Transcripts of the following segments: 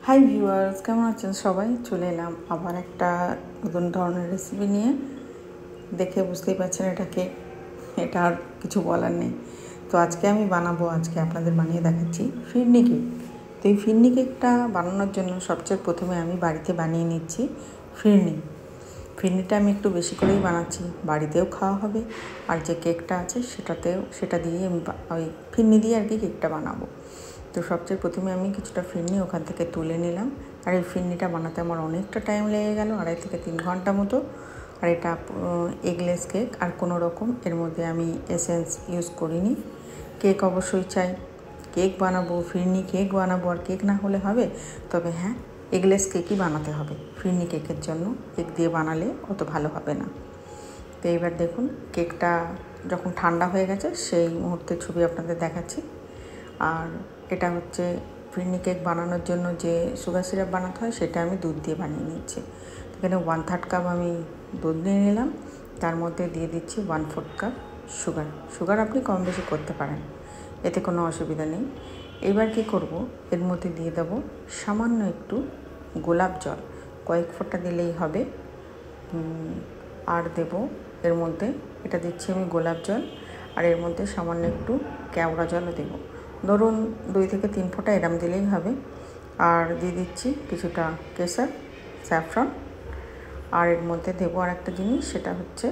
Hi viewers, কেমন আছেন সবাই? চলে এলাম আবার একটা নতুন ধরনের রেসিপি নিয়ে। দেখে বুঝতেই পারছেন এটা আর কিছু বলার নেই। তো আজকে আমি আজকে আপনাদের বানিয়ে দেখাচ্ছি ফিরনি কেক। তো এই ফিরনি কেকটা বানানোর জন্য সবচেয়ে প্রথমে আমি বাড়িতে বানিয়ে নিচ্ছি ফিরনিটা আমি একটু বেশি করেই বানাচ্ছি, বাড়িতেও খাওয়া হবে, আর যে কেকটা আছে সেটা দিয়ে আমি ওই ফিরনি দিয়ে আর কি কেকটা বানাবো। তো সবচেয়ে প্রথমে আমি কিছুটা ফিরনি ওখান থেকে তুলে নিলাম। আর এই ফিরনিটা বানাতে আমার অনেকটা টাইম লেগে গেল, 2.5 থেকে 3 ঘন্টা মতো। আর এটা এগলেস কেক, আর কোনো রকম এর মধ্যে আমি এসেন্স ইউজ করিনি। কেক অবশ্যই চাই, কেক বানাবো, ফিরনি কেক বানাবো, আর কেক না হলে হবে? তবে হ্যাঁ, এগলেস কেকই বানাতে হবে ফিরনি কেকের জন্য, কেক দিয়ে বানালে অত ভালো হবে না। তো এইবার দেখুন, কেকটা যখন ঠান্ডা হয়ে গেছে সেই মুহূর্তের ছবি আপনাদের দেখাচ্ছি। আর এটা হচ্ছে ফিরনি কেক বানানোর জন্য যে সুগার সিরাপ বানাতে হয় সেটা আমি দুধ দিয়ে বানিয়ে নিচ্ছি। এখানে 1/3 কাপ আমি দুধ নিয়ে নিলাম, তার মধ্যে দিয়ে দিচ্ছি 1/4 কাপ সুগার আপনি কম বেশি করতে পারেন, এতে কোনো অসুবিধা নেই। এবার কি করব, এর মধ্যে দিয়ে দেব সামান্য একটু গোলাপ জল, কয়েক ফোঁটা দিলেই হবে। আর দেব এর মধ্যে, এটা দিচ্ছি আমি গোলাপ জল, আর এর মধ্যে সামান্য একটু কেওড়া জলও দেবো। ধরুন 2 থেকে 3 ফোঁটা এরম দিলেই হবে। আর দিয়ে দিচ্ছি কিছুটা কেশর, স্যাফরন। আর এর মধ্যে দেবো আর একটা জিনিস, সেটা হচ্ছে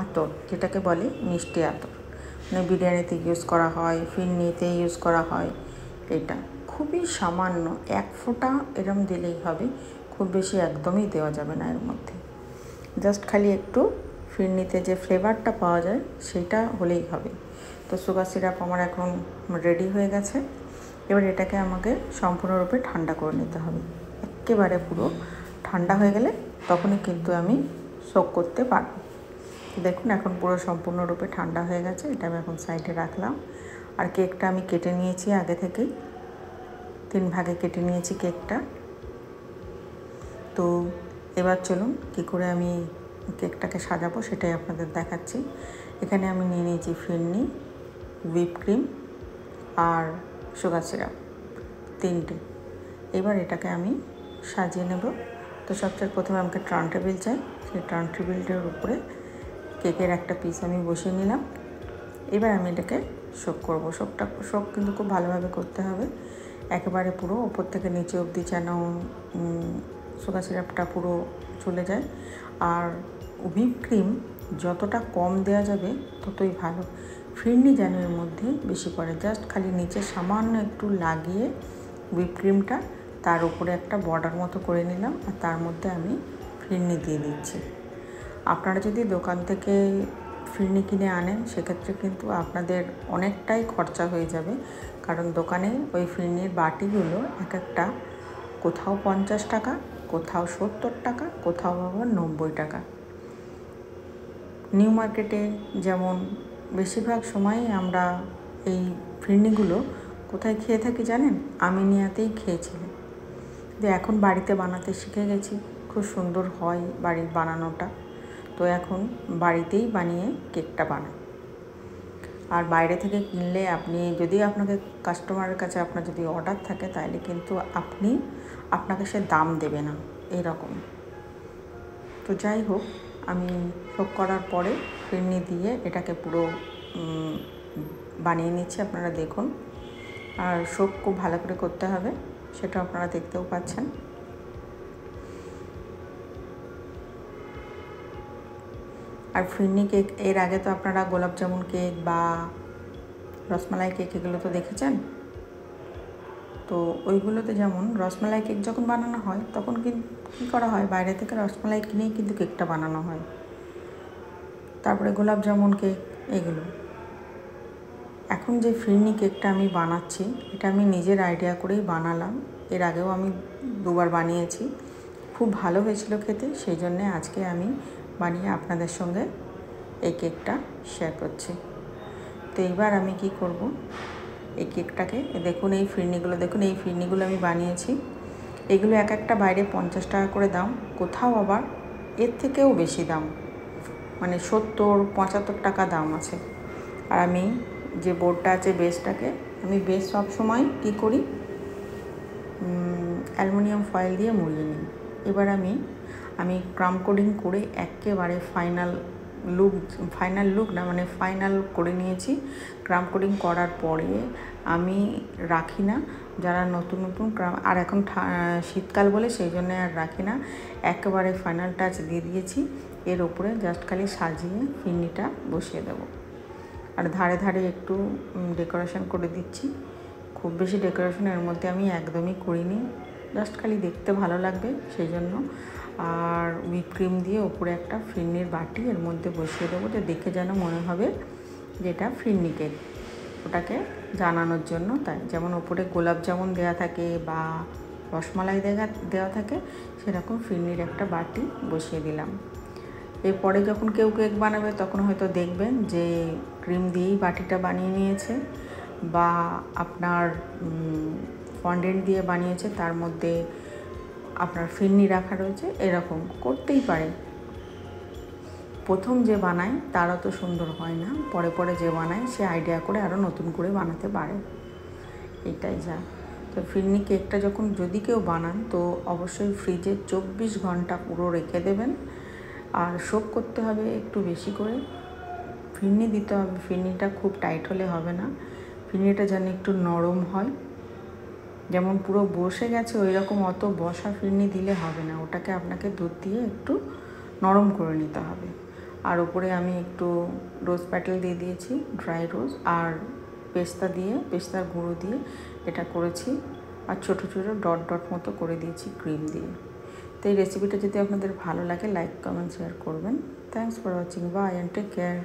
আতর, যেটাকে বলে মিষ্টি আতর। মানে বিরিয়ানিতে ইউজ করা হয়, ফিরনিতে ইউজ করা হয়। এটা খুবই সামান্য 1 ফোঁটা এরম দিলেই হবে, খুব বেশি একদমই দেওয়া যাবে না এর মধ্যে। জাস্ট খালি একটু ফিরনিতে যে ফ্লেভারটা পাওয়া যায় সেটা হলেই হবে। তো সুগার সিরাপ আমার এখন রেডি হয়ে গেছে। এবার এটাকে আমাকে সম্পূর্ণরূপে ঠান্ডা করে নিতে হবে। একেবারে পুরো ঠান্ডা হয়ে গেলে তখনই কিন্তু আমি সোক করতে পারবো। দেখুন, এখন পুরো সম্পূর্ণরূপে ঠান্ডা হয়ে গেছে। এটা আমি এখন সাইডে রাখলাম। আর কেকটা আমি কেটে নিয়েছি আগে থেকেই, 3 ভাগে কেটে নিয়েছি কেকটা। তো এবার চলুন কী করে আমি কেকটাকে সাজাবো সেটাই আপনাদের দেখাচ্ছি। এখানে আমি নিয়ে নিয়েছি ফিরনি, হুইপ ক্রিম আর সুগার সিরাপ, 3টে। এবার এটাকে আমি সাজিয়ে নেব। তো সবচেয়ে প্রথমে আমাকে টার্ন টেবিল চাই, সেই টার্ন টেবিলটার উপরে কেকের একটা পিস আমি বসিয়ে নিলাম। এবার আমি এটাকে শোক করবো। শোক কিন্তু খুব ভালোভাবে করতে হবে, একেবারে পুরো ওপর থেকে নিচে অবধি যেন সুগার সিরাপটা পুরো চলে যায়। আর হুইপ ক্রিম যতটা কম দেওয়া যাবে ততই ভালো, ফিরনি যেন এর মধ্যে বেশি পড়ে। জাস্ট খালি নিচে সামান্য একটু লাগিয়ে হুইপ ক্রিমটা তার উপরে একটা বর্ডার মতো করে নিলাম, আর তার মধ্যে আমি ফিরনি দিয়ে দিচ্ছি। আপনারা যদি দোকান থেকে ফিরনি কিনে আনেন সেক্ষেত্রে কিন্তু আপনাদের অনেকটাই খরচা হয়ে যাবে, কারণ দোকানে ওই ফিরনির বাটিগুলো এক একটা কোথাও 50 টাকা, কোথাও 70 টাকা, কোথাও আবার 90 টাকা। নিউ মার্কেটে যেমন বেশিরভাগ সময়ই আমরা এই ফিরনিগুলো কোথায় খেয়ে থাকি জানেন? আমিনিয়াতেই খেয়েছিলাম। যে এখন বাড়িতে বানাতে শিখে গেছি, খুব সুন্দর হয় বাড়ির বানানোটা। তো এখন বাড়িতেই বানিয়ে কেকটা বানাই। আর বাইরে থেকে কিনলে আপনাকে কাস্টমারের কাছে আপনার যদি অর্ডার থাকে তাহলে কিন্তু আপনাকে সে দাম দেবে না, এইরকম। তো যাই হোক, আমি শোক করার পরে ফিরনি দিয়ে এটাকে পুরো বানিয়ে নিচ্ছি, আপনারা দেখুন। আর শোক খুব ভালো করে করতে হবে, সেটা আপনারা দেখতেও পাচ্ছেন। আর ফিরনি কেক এর আগে তো আপনারা গোলাপ জামুন কেক বা রসমালাই কেক এগুলো তো দেখেছেন। তো ওইগুলোতে যেমন রসমালাই কেক যখন বানানো হয় তখন কী করা হয়, বাইরে থেকে রসমালাই কিনেই কিন্তু কেকটা বানানো হয়। তারপরে গোলাপ জামুন কেক এগুলো। এখন যে ফিরনি কেকটা আমি বানাচ্ছি এটা আমি নিজের আইডিয়া করেই বানালাম। এর আগেও আমি 2বার বানিয়েছি, খুব ভালো হয়েছিল খেতে, সেই জন্যে আজকে আমি বানিয়ে আপনাদের সঙ্গে এই কেকটা শেয়ার করছি। তো এইবার আমি কি করব, এই কেকটাকে দেখুন, এই ফিরনিগুলো আমি বানিয়েছি। এগুলো এক একটা বাইরে 50 টাকা করে দাম, কোথাও আবার এর থেকেও বেশি দাম, মানে 70-75 টাকা দাম আছে। আর আমি যে বোর্ডটা আছে বেসটাকে, আমি বেস সবসময় কী করি, অ্যালুমিনিয়াম ফয়েল দিয়ে মুড়িয়ে নিই। এবার আমি ক্রাম কোডিং করে একেবারে ফাইনাল লুক না, মানে ফাইনাল করে নিয়েছি। ক্রাম কোডিং করার পরে আমি রাখি না, যারা নতুন ক্রাম, আর এখন শীতকাল বলে সেই জন্য আর রাখি না, একেবারে ফাইনাল টাচ দিয়ে দিয়েছি। এর ওপরে জাস্ট খালি সাজিয়ে ফিরনিটা বসিয়ে দেবো। আর ধারে ধারে একটু ডেকোরেশন করে দিচ্ছি। খুব বেশি ডেকোরেশন এর মধ্যে আমি একদমই করিনি, জাস্ট খালি দেখতে ভালো লাগবে সেই জন্য। আর হুইপ ক্রিম দিয়ে ওপরে একটা ফিরনির বাটি এর মধ্যে বসিয়ে দেবো, যে দেখে যেন মনে হবে যেটা ফিরনি কেক, ওটাকে জানানোর জন্য। তাই যেমন ওপরে গোলাপ জামুন দেওয়া থাকে বা রসমালাই দেওয়া থাকে, সেরকম ফিরনির একটা বাটি বসিয়ে দিলাম। এরপরে যখন কেউ কেক বানাবে তখন হয়তো দেখবেন যে ক্রিম দিয়েই বাটিটা বানিয়ে নিয়েছে, বা আপনার ফন্ডেন্ট দিয়ে বানিয়েছে, তার মধ্যে আপনার ফিরনি রাখা রয়েছে, এরকম করতেই পারে। প্রথম যে বানায় তার অত সুন্দর হয় না, পরে পরে যে বানায় সে আইডিয়া করে আরও নতুন করে বানাতে পারে, এটাই যা। তো ফিরনি কেকটা যখন যদি কেউ বানান তো অবশ্যই ফ্রিজে 24 ঘন্টা পুরো রেখে দেবেন। আর সোক করতে হবে একটু বেশি করে, ফিরনি দিতে হবে। ফিরনিটা খুব টাইট হলে হবে না, ফিরনিটা যেন একটু নরম হয়, যেমন পুরো বসে গেছে ওই রকম অত বসা ফিরনি দিলে হবে না, ওটাকে আপনাকে দুধ দিয়ে একটু নরম করে নিতে হবে। আর ওপরে আমি একটু রোজ প্যাটেল দিয়ে দিয়েছি, ড্রাই রোজ, আর পেস্তার গুঁড়ো দিয়ে এটা করেছি। আর ছোটো ছোটো ডট ডট মতো করে দিয়েছি ক্রিম দিয়ে। তো এই রেসিপিটা যদি আপনাদের ভালো লাগে, লাইক কমেন্ট শেয়ার করবেন। Thanks for watching, bye and take care.